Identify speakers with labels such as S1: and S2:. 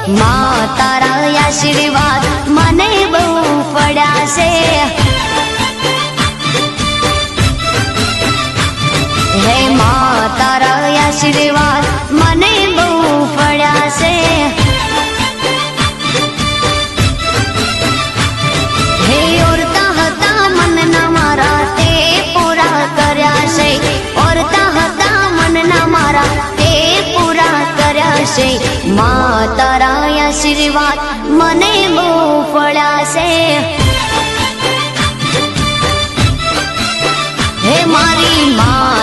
S1: માં તારા આશીર્વાદ મને બહુ પડ્યા છે। હે માં તારા આશીર્વાદ મને બહુ પડ્યા છે। હે ઓરતા હતા મનના મારા તે પૂરા કર્યા છે। ઓરતા હતા મનના મારા તે પૂરા કર્યા છે। માં તારા આશીર્વાદ મને બહુ પડ્યા છે। હે મારી માં